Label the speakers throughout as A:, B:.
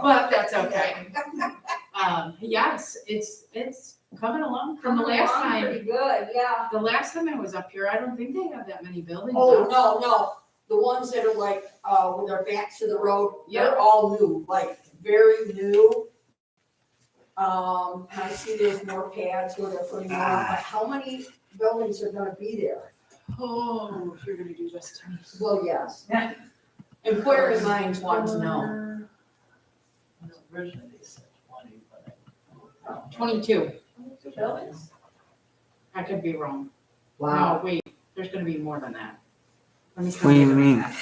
A: but that's okay. Yes, it's coming along from the last time.
B: Pretty good, yeah.
A: The last time I was up here, I don't think they have that many buildings
B: Oh,
A: up.
B: no, the ones that are like, with their backs to the road,
A: Yep.
B: they're all new, like, very new. I see there's more pads where they're putting on, but how many buildings are gonna be there?
A: Oh, if you're gonna do this to me.
B: Well, yes. Inquiring minds want to know.
C: Originally they said 20, but
A: 22.
C: 22 buildings?
A: I could be wrong.
B: Wow.
A: No, wait, there's gonna be more than that. Let me
D: What do you
A: calculate
D: mean?
A: that.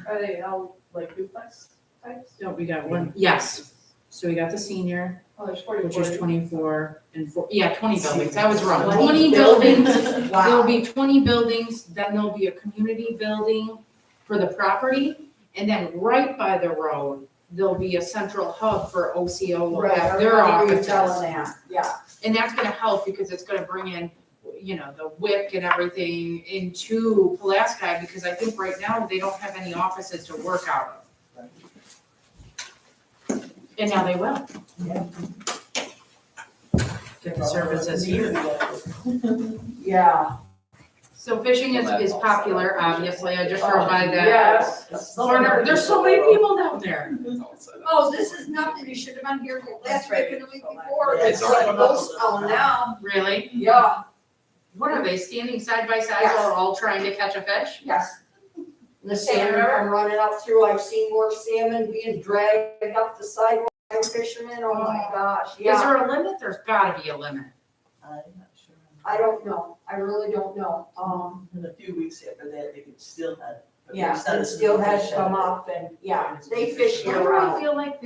C: Are they all like duplex types?
A: No, we got one, yes. So we got the senior,
C: Oh, there's 40.
A: which is 24 and 4, yeah, 20 buildings, I was wrong.
B: 20
A: 20 buildings.
B: Wow.
A: There'll be 20 buildings, then there'll be a community building for the property. And then right by the road, there'll be a central hub for OCO, will
B: Right,
A: have their
B: everybody
A: offices.
B: telling that, yeah.
A: And that's gonna help because it's gonna bring in, you know, the WIC and everything into Pulaski, because I think right now they don't have any offices to work out of. And now they will.
C: Yeah.
A: Get the services here.
B: Yeah.
A: So fishing is popular, obviously, I just drove by that.
C: Yes.
A: There's so many people down there.
B: Oh, this is nothing, you should have been here last week and the week before,
C: Yeah,
B: it's
C: it's
B: like
C: all
B: ghost town now.
A: Really?
B: Yeah,
A: What are they, standing side by side
B: Yes.
A: while all trying to catch a fish?
B: yes. The salmon come running up through, I've seen more salmon being dragged up the sidewalk by fishermen, oh my gosh,
A: Is
B: yeah.
A: there a limit? There's gotta be a limit.
C: I'm not sure.
B: I don't know, I really don't know,
C: In a few weeks after that, they could still have. but
B: yeah,
C: they started
B: it still has
C: to
B: come up and, yeah, they fish
A: Why
B: year
A: do I
B: round.
A: feel like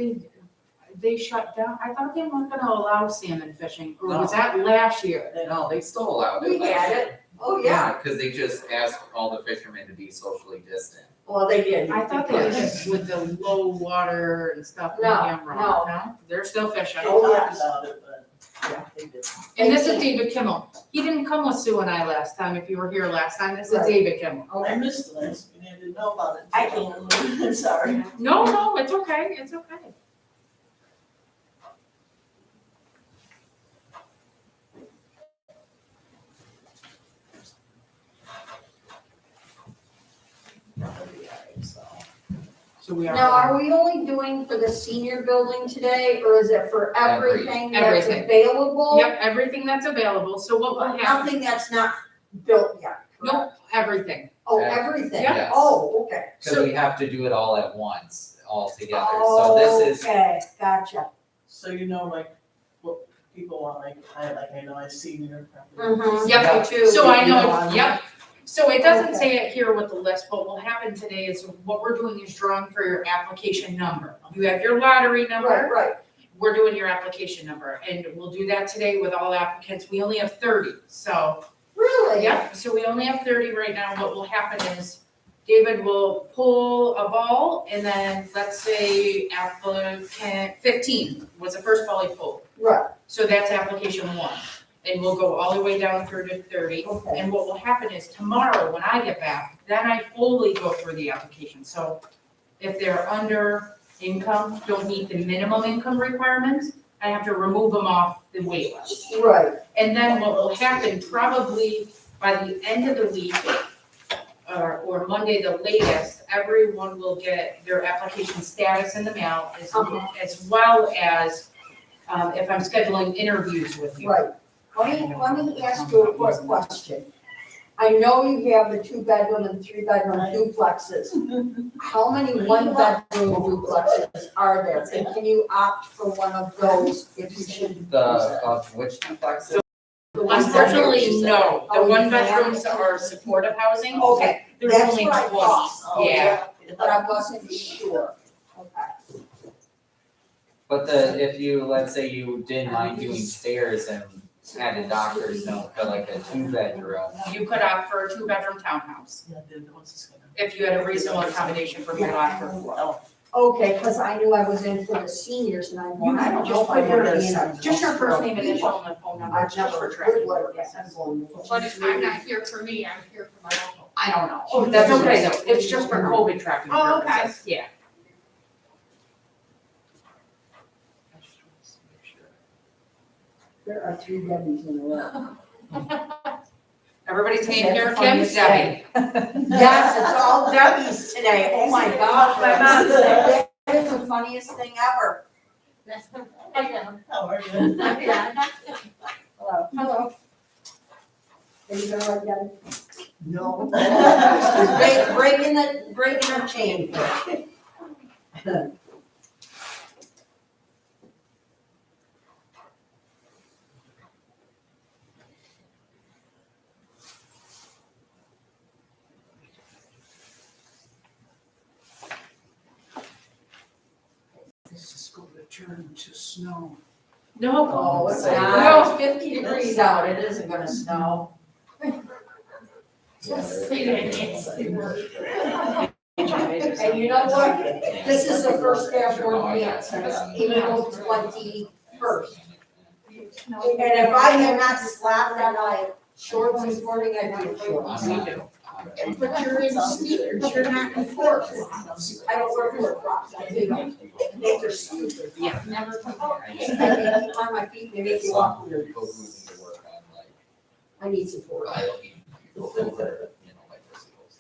A: they shut down? I thought they weren't gonna allow salmon fishing, or was
E: No.
A: that last year?
E: No, they still allowed it.
B: We had it, oh yeah,
E: Because they just asked all the fishermen to be socially distant.
B: well, they did.
A: I thought they did it with the low water and stuff.
B: No,
A: Maybe I'm wrong. No, they're still fishing.
C: They
B: Oh,
C: talked
B: yes.
C: about it, but yeah, they did.
A: And this is David Kimmel. He didn't come with Sue and I last time, if you were here last time. This is
B: Right.
A: David Kimmel.
C: I missed the last, and I didn't know about it.
B: I
C: I'm sorry.
A: No, it's okay, it's okay. So we
B: Now,
A: are,
B: are we only doing for the senior building today, or is it for everything that's
A: Everything.
B: available?
A: yep, everything that's available. So what will happen?
B: Nothing that's not built yet, correct?
A: Nope, everything.
B: Oh,
E: Yeah.
B: everything?
E: Yes.
B: Oh, okay.
E: Because we have to do it all at once, all together. So this is,
B: Okay, gotcha.
C: So you know, like, what people want, like, I know I've seen your
B: Mhm.
C: property.
A: Yep.
B: Me too.
A: So I
B: You
A: know, yep. So it doesn't
B: Okay.
A: say it here with the list, but what will happen today is what we're doing is drawing for your application number. You have your lottery
B: Right,
A: number,
B: right.
A: we're doing your application number, and we'll do that today with all applicants. We only have 30, so,
B: Really?
A: yep, so we only have 30 right now. What will happen is David will pull a ball, and then let's say applicant 15 was the first ball he pulled.
B: Right,
A: So that's application 1, and we'll go all the way down through to 30.
B: okay.
A: And what will happen is tomorrow, when I get back, then I fully go through the application. So if they're under income, don't meet the minimum income requirements, I have to remove them off the wait list.
B: Right,
A: And then what will happen, probably by the end of the week, or Monday the latest, everyone will get their application status in the mail, as well as if I'm scheduling interviews with you.
B: right. Let me ask you a quick question. I know you have the 2-bedroom and 3-bedroom duplexes. How many 1-bedroom duplexes are there? And can you opt for one of those if you should?
E: which duplex?
A: Unfortunately, no, the
B: Oh, you
A: 1-bedrooms are supportive housing.
B: Okay,
A: There's
B: that's
A: only
B: what I
A: 20.
B: thought. Oh,
A: Yeah.
B: But I wasn't sure. Okay.
E: But if you, let's say you didn't mind doing stairs and had a doctor's note for like a 2-bedroom.
A: You could opt for a 2-bedroom townhouse,
C: Yeah, they're the ones that's gonna.
A: if you had a reasonable accommodation for your lot for 4.
B: Okay, because I knew I was in for the seniors and I'm going, I don't know
A: Just
B: if I
A: put your,
B: want to be in a.
A: just your first name, initial, and the phone number,
B: I've
A: just for
B: never
A: tracking
B: would let
A: purposes.
F: But if I'm not here for me, I'm here for my uncle.
B: I don't know.
A: Oh, that's okay though, it's just for COVID tracking
F: Oh, okay.
A: purposes, yeah.
B: There are 3 Debbies in a row.
A: Everybody's taking care of
B: That's the
A: Kim's
B: funniest
A: Debbie.
B: Yes, it's all Debbies today. Oh my gosh,
C: My mom's
B: that is the funniest thing ever.
C: How are you?
B: Hello. Hello. Are you gonna write Debbie?
C: No.
B: Breaking the chain.
D: This is going to turn to snow.
A: No.
B: Oh, it's
E: Say
B: not. It's 50 degrees out. It isn't gonna snow. And you know what? This is the first day of board meeting since April 21st. And if I had not slapped on my shorts this morning, I'd be in shorts.
A: Me too.
B: But you're in sneakers, you're not in shorts. I don't wear flip-flops, I do. Those are stupid.
A: Yeah.
B: Never come out. I can't keep on my feet, they make me walk
E: Some
B: weird.
E: people who need to work on like
B: I need support.
E: biology, people who are, like physicals.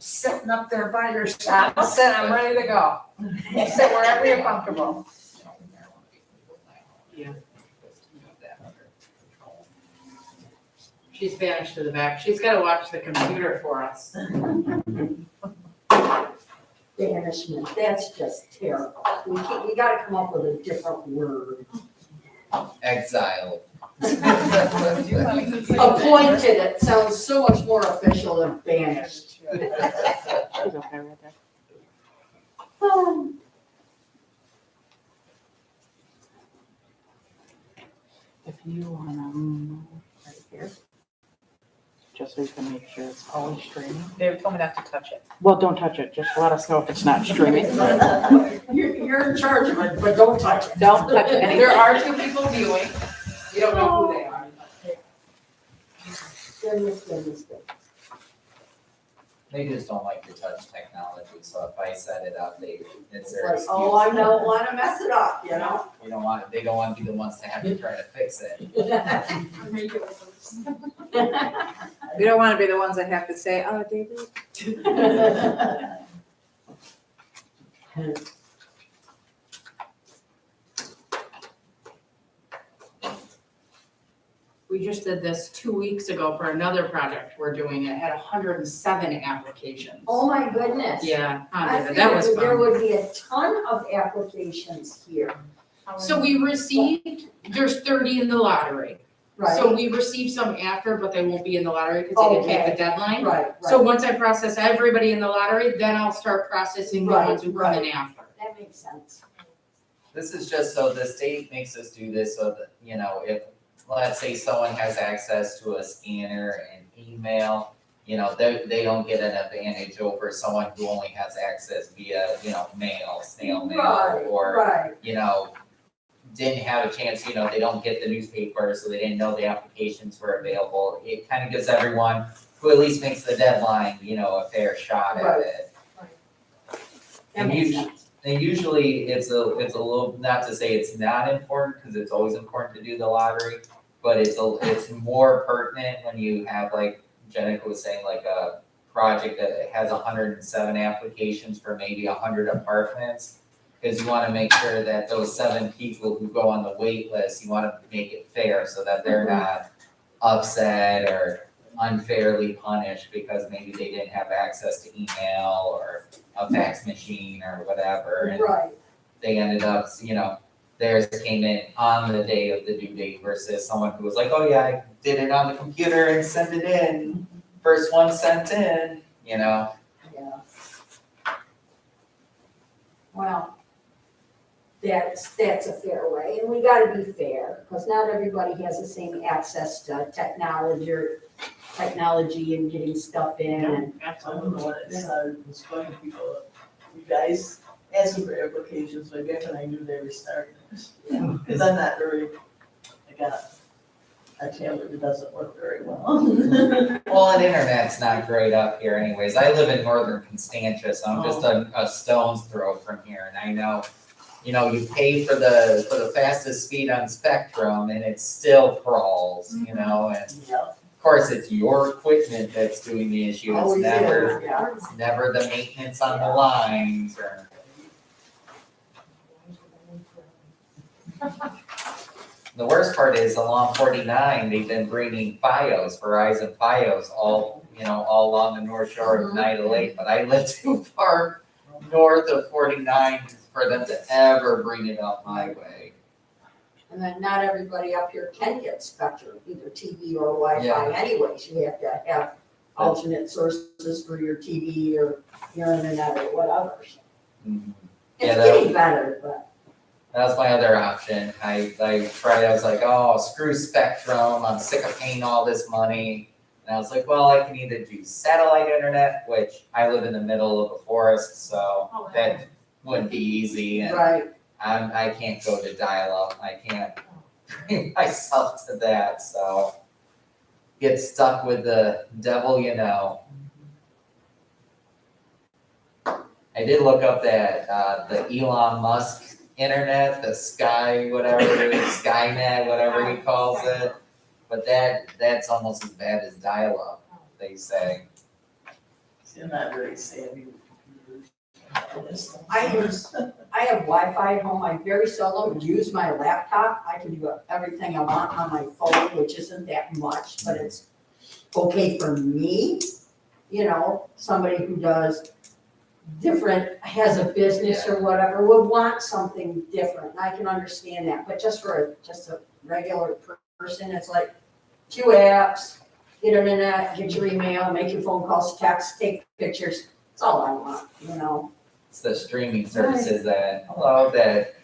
D: Sitting up there by yourself. I'm ready to go. Sit wherever you're comfortable.
A: Yeah. She's vanished to the back. She's gotta watch the computer for us.
B: Banishment, that's just terrible. We gotta come up with a different word.
E: Exile.
B: Appointed, it sounds so much more official than banished.
D: She's okay right there. If you wanna move right here, just so you can make sure it's always streaming.
G: They told me not to touch it.
D: Well, don't touch it, just let us know if it's not streaming.
B: You're in charge of it, but don't touch it.
D: Don't touch anything.
A: There are 2 people viewing. You don't know who they are.
B: Goodness.
E: They just don't like to touch technology, so if I set it up, it's
B: It's
E: their
B: like,
E: excuse.
B: oh, I don't wanna mess it up, you know?
E: You don't want, they don't want to be the ones to have to try to fix it.
G: We don't want to be the ones that have to say, oh, David.
A: We just did this 2 weeks ago for another project we're doing. It had 107 applications.
B: Oh my goodness.
A: Yeah,
B: I
A: David, that was
B: figured there
A: fun.
B: would be a ton of applications here.
A: So we received, there's 30 in the lottery.
B: Right,
A: So we received some after, but they won't be in the lottery because they didn't make the deadline.
B: right,
A: So
B: right.
A: once I process everybody in the lottery, then I'll start processing the
B: Right,
A: ones who come in after.
B: That makes sense.
E: This is just so the state makes us do this so that, if, let's say someone has access to a scanner and email, they don't get an advantage over someone who only has access via, mail, snail mail,
B: Right,
E: or,
B: right.
E: didn't have a chance, they don't get the newspaper, so they didn't know the applications were available. It kind of gives everyone who at least makes the deadline, a fair shot at
B: Right.
E: it.
B: That
E: And
B: makes
E: usually,
B: sense.
E: and usually it's a little, not to say it's not important, because it's always important to do the lottery, but it's more pertinent when you have, like Jenica was saying, like a project that has 107 applications for maybe 100 apartments. Because you want to make sure that those 7 people who go on the wait list, you want to make it fair so that they're not upset or unfairly punished because maybe they didn't have access to email or a fax machine or whatever. And
B: Right,
E: they ended up, theirs came in on the day of the due date versus someone who was like, oh yeah, I did it on the computer and sent it in. First one sent in,
B: yeah. Well, that's a fair way, and we gotta be fair, because not everybody has the same access to technology and getting stuff in and.
C: I don't know when it started, it was funny, people, you guys asking for applications, but back when I knew they were starting. Because I'm not very, I got a tablet that doesn't work very well.
E: well, the internet's not great up here anyways. I live in northern Constantia, so I'm just a stone's throw from here, and I know you know, you pay for the fastest speed on Spectrum and it still crawls, you know, and
C: Yeah.
E: of course, it's your equipment that's doing the issue, it's
B: Always
E: never,
B: is, yeah.
E: it's never the maintenance on the lines or. The worst part is along 49, they've been bringing FiOS, Verizon FiOS, all, you know, all along the north shore of Nida Lake, but I live too far north of 49 for them to ever bring it up my way.
B: And then not everybody up here can get Spectrum, either TV or Wi-Fi anyways. You have to have alternate sources for your TV or your internet or whatever.
E: Mhm.
B: It's
E: Yeah,
B: getting better, but
E: That was my other option. I tried, I was like, oh, screw Spectrum, I'm sick of paying all this money. And I was like, well, I can either do satellite internet, which I live in the middle of a forest, so that wouldn't be easy. And
B: right,
E: I can't go to dial-up, I can't bring myself to that, so get stuck with the devil you know. I did look up that, the Elon Musk internet, the Sky, whatever, Skynet, whatever he calls it. But that's almost as bad as dial-up, they say.
C: See, I'm not very savvy with computers.
B: I have Wi-Fi at home. I very seldom use my laptop. I can do everything I want on my phone, which isn't that much, but it's okay for me. You know, somebody who does different, has a business or whatever, would want something different. And I can understand that, but just for just a regular person, it's like 2 apps, get internet, get your email, make your phone calls, text, take pictures. That's all I want, you know?
E: It's the streaming services that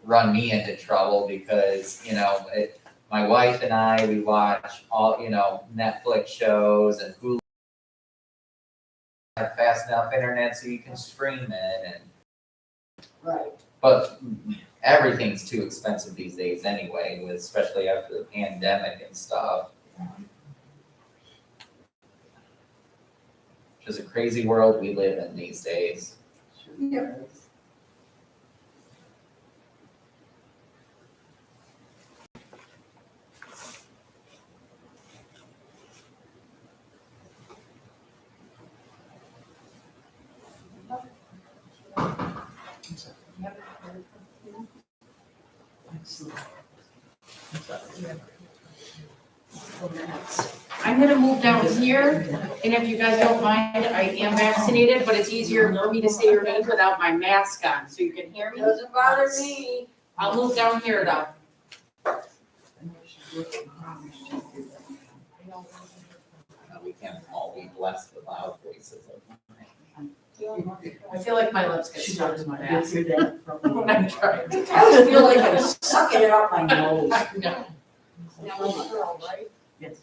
E: run me into trouble because, you know, my wife and I, we watch all, you know, Netflix shows and Hulu. Have fast enough internet so you can stream it and.
B: Right.
E: But everything's too expensive these days anyway, especially after the pandemic and stuff. Just a crazy world we live in these days.
B: Yeah.
A: I'm gonna move down here, and if you guys don't mind, I am vaccinated, but it's easier for me to say your name without my mask on, so you can hear me.
B: Doesn't bother me.
A: I'll move down here though.
E: We can't all be blessed with loud voices.
A: I feel like my lips get stuck to my mask
C: Get your dad from.
A: when I'm trying to
B: I always feel like I'm sucking it up my nose.
A: No.
C: Yes.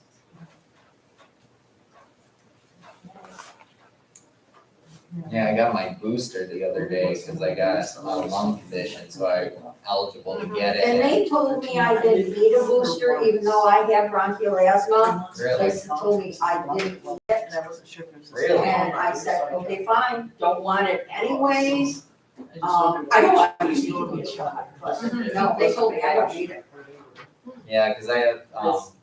E: Yeah, I got my booster the other day because I got a lung condition, so I'm eligible to get
B: And
E: it.
B: they told me I didn't need a booster even though I have bronchial asthma.
E: Really?
B: They told me I didn't need it.
C: And I wasn't sure if it was.
E: Really?
B: And I said, okay, fine, don't want it anyways.
C: I just wondered-
B: I don't want to give me a shot, but no, they told me I don't need it.
E: Yeah, because I have,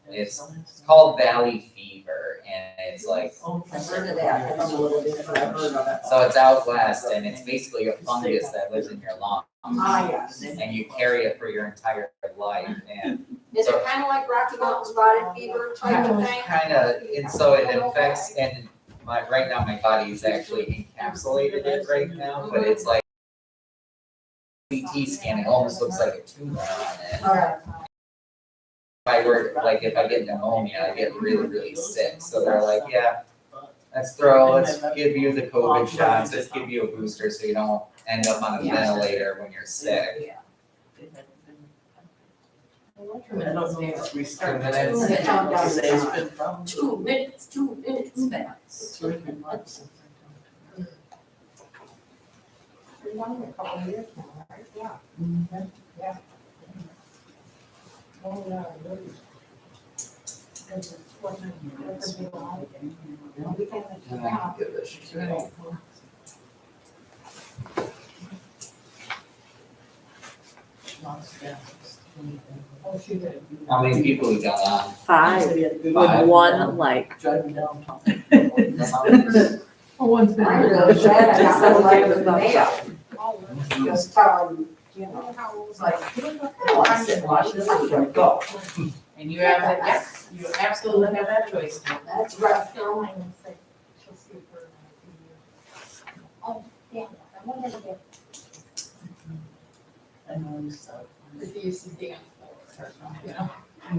E: it's called valley fever and it's like,
C: Oh,
B: I've heard of that, I don't know what it is, but I've heard of it.
E: so it's out west and it's basically a fungus that lives in your lungs.
B: Ah, yes.
E: And you carry it for your entire life and
B: Is it kind of like Rocky Mountain spotted fever type of thing?
E: kind of, and so it infects and right now my body is actually encapsulated it right now, but it's like CT scan, it almost looks like a tumor on it.
B: All right.
E: If I get pneumonia, I get really, really sick, so they're like, yeah, let's give you the COVID shots, let's give you a booster so you don't end up on a ventilator when you're sick.
C: I don't know if it's restarted.
E: 2 minutes.
B: The countdown is
C: It's
B: on.
C: been from.
B: 2 minutes, 2 minutes, max.
C: It's really been months since
E: Give this a try.
C: Oh, she did.
E: How many people we got on?
D: 5
C: Said he had good-
E: Five.
D: with 1 like.
C: Driving downtown.
D: Oh, one's been.
B: I'm really glad I got that letter in the mail.
F: Oh,
B: Just tell them, you know,
F: how
B: it's like, I don't want to sit and watch this, I'm gonna go.
A: And you have, that- yes, you absolutely have that choice.
B: That's right.
F: Oh, yeah, I wonder if
C: I know, we saw.
F: they used to dance floor or something, you know?
C: I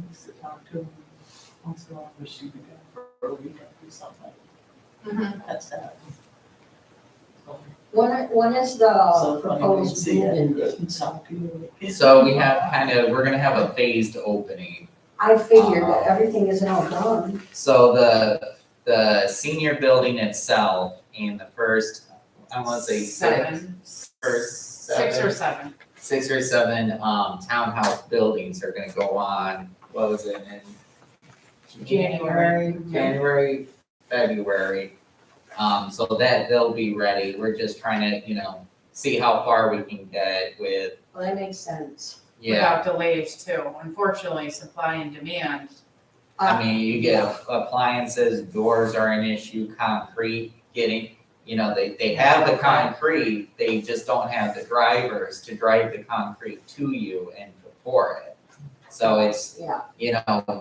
C: used to talk to him once in a while, but she would go for a weekend or something. That's that.
B: When is
C: So
B: the
C: funny, we
B: proposed
C: see it,
B: move-in date?
C: and talk to you.
E: So we have we're gonna have a phased opening.
B: I figured that everything is now done.
E: So the senior building itself and the first, I wanna say first
A: 6 or 7.
E: 6 or 7 townhouse buildings are gonna go on, what was it, in January, February. So that they'll be ready. We're just trying to, see how far we can get with,
B: Well, that makes sense.
E: yeah.
A: Without delays too. Unfortunately, supply and demand.
E: I mean, you get appliances, doors are an issue, concrete, getting, they have the concrete, they just don't have the drivers to drive the concrete to you and to pour it. So it's,
B: Yeah,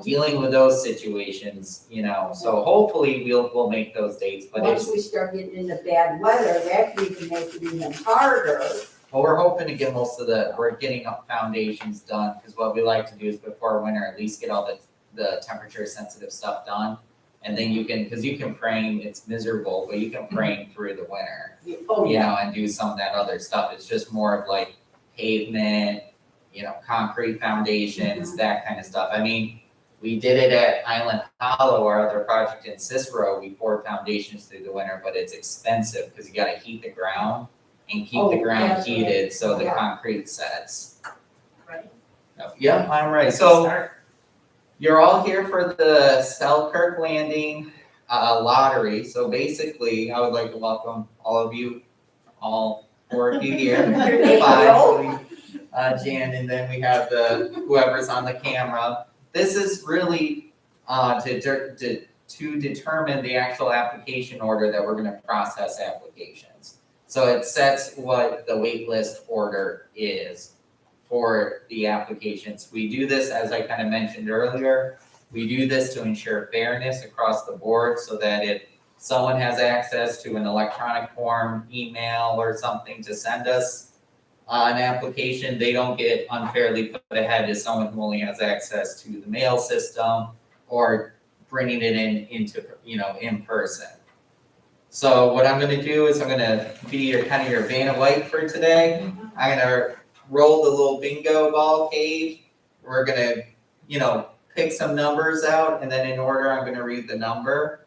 E: dealing with those situations, so hopefully we'll make those dates, but
B: once
E: it's,
B: we start getting into bad weather, that could even make it even harder.
E: well, we're hoping to get we're getting up foundations done, because what we like to do is before winter, at least get all the temperature sensitive stuff done. And then you can frame, it's miserable, but you can frame through the winter,
B: Oh, yeah.
E: and do some of that other stuff. It's just more of like pavement, concrete foundations, that kind of stuff. I mean, we did it at Island Hollow, our other project in Cicero, we poured foundations through the winter, but it's expensive because you gotta heat the ground and keep the
B: Oh,
E: ground
B: that's right.
E: heated so the
B: Yeah.
E: concrete sets.
A: Right.
E: Yeah, I'm right. So you're all here for the Selkirk Landing lottery. So basically, I would like to welcome all of you, all 4 of you here.
B: Thank
E: 5, Jan, and then we have whoever's on the camera. This is really to determine the actual application order that we're gonna process applications. So it sets what the wait list order is for the applications. We do this, as I kind of mentioned earlier, we do this to ensure fairness across the board so that if someone has access to an electronic form, email, or something to send us an application, they don't get unfairly put ahead as someone who only has access to the mail system or bringing it into in person. So what I'm gonna do is I'm gonna be your Vanna White for today. I'm gonna roll the little bingo ball cage. We're gonna, pick some numbers out, and then in order, I'm gonna read the number.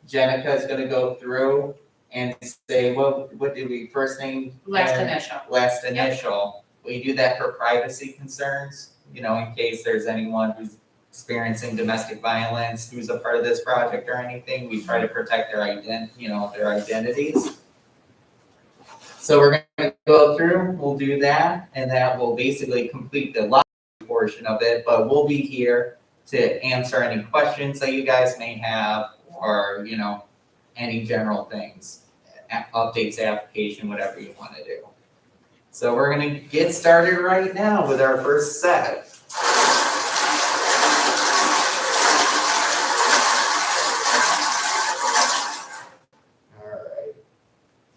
E: Jenica is gonna go through and say, what did we, first name?
A: Last
E: and
A: initial.
E: Last initial. We do that for privacy concerns, in case there's anyone who's experiencing domestic violence, who's a part of this project or anything, we try to protect their their identities. So we're gonna go through, we'll do that, and that will basically complete the live portion of it, but we'll be here to answer any questions that you guys may have, or, any general things, updates the application, whatever you wanna do. So we're gonna get started right now with our first set. Alright,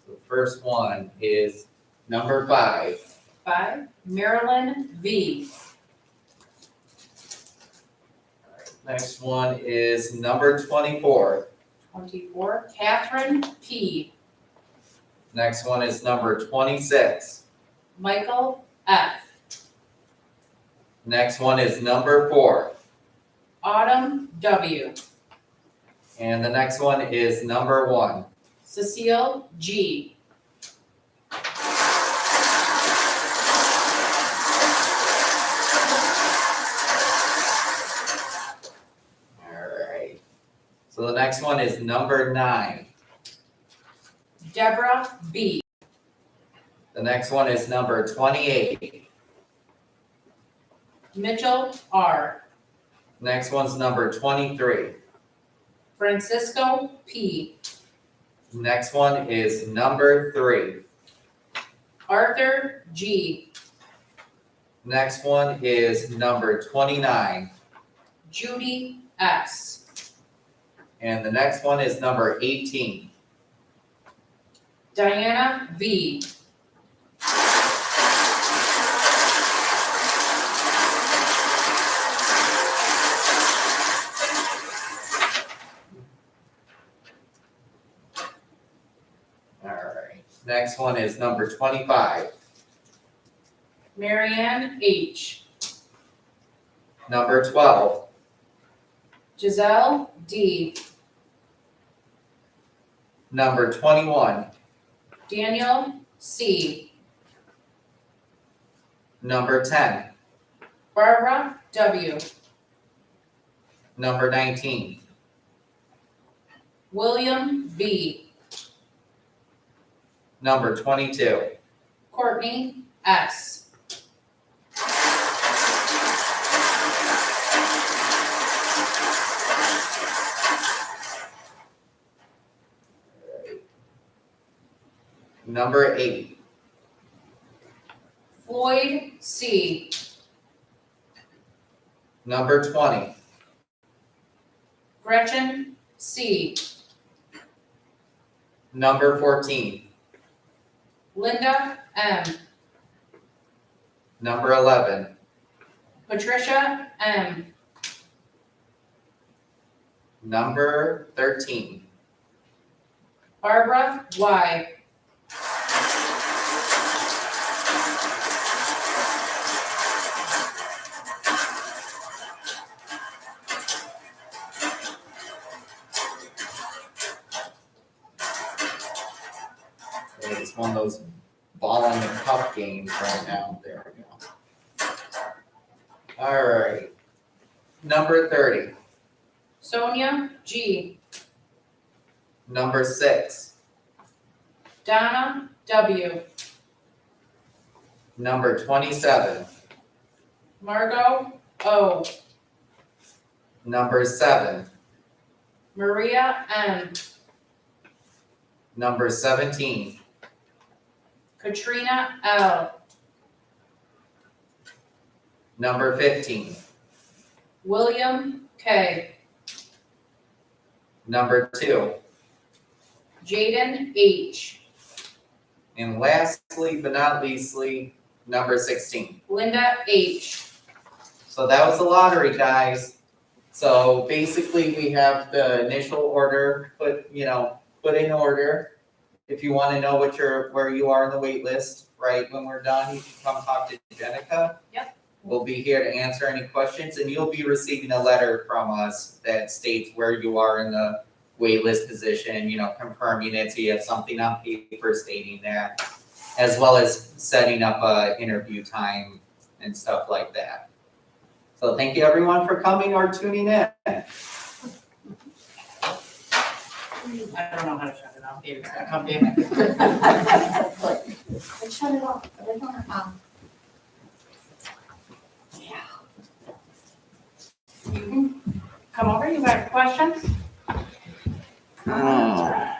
E: so the first one is number 5.
A: 5, Marilyn V.
E: Next one is number 24.
A: 24, Catherine P.
E: Next one is number 26.
A: Michael F.
E: Next one is number 4.
A: Autumn W.
E: And the next one is number 1.
A: Cecile G.
E: Alright. So the next one is number 9.
A: Deborah B.
E: The next one is number 28.
A: Mitchell R.
E: Next one's number 23.
A: Francisco P.
E: Next one is number 3.
A: Arthur G.
E: Next one is number 29.
A: Judy S.
E: And the next one is number 18.
A: Diana V.
E: Alright, next one is number 25.
A: Marianne H.
E: Number 12.
A: Giselle D.
E: Number 21.
A: Daniel C.
E: Number 10.
A: Barbara W.
E: Number 19.
A: William B.
E: Number 22.
A: Courtney S.
E: Number 8.
A: Floyd C.
E: Number 20.
A: Gretchen C.
E: Number 14.
A: Linda M.
E: Number 11.
A: Patricia M.
E: Number 13.
A: Barbara Y.
E: It's one of those ball in the cup games right now. There we go. Alright. Number 30.
A: Sonia G.
E: Number 6.
A: Donna W.
E: Number 27.
A: Margot O.
E: Number 7.
A: Maria M.
E: Number 17.
A: Katrina L.
E: Number 15.
A: William K.
E: Number 2.
A: Jaden H.
E: And lastly, but not leastly, number 16.
A: Linda H.
E: So that was the lottery, guys. So basically, we have the initial order put in order. If you want to know where you are in the wait list, right, when we're done, you can come talk to Jenica.
A: Yep.
E: We'll be here to answer any questions, and you'll be receiving a letter from us that states where you are in the wait list position, confirming it, so you have something on paper stating that, as well as setting up a interview time and stuff like that. So thank you everyone for coming or tuning in.
D: I don't know how to shut it off. Maybe it's gonna come in.
B: Shut it off, but I don't know how.
A: You can come over, you got questions?
D: Oh.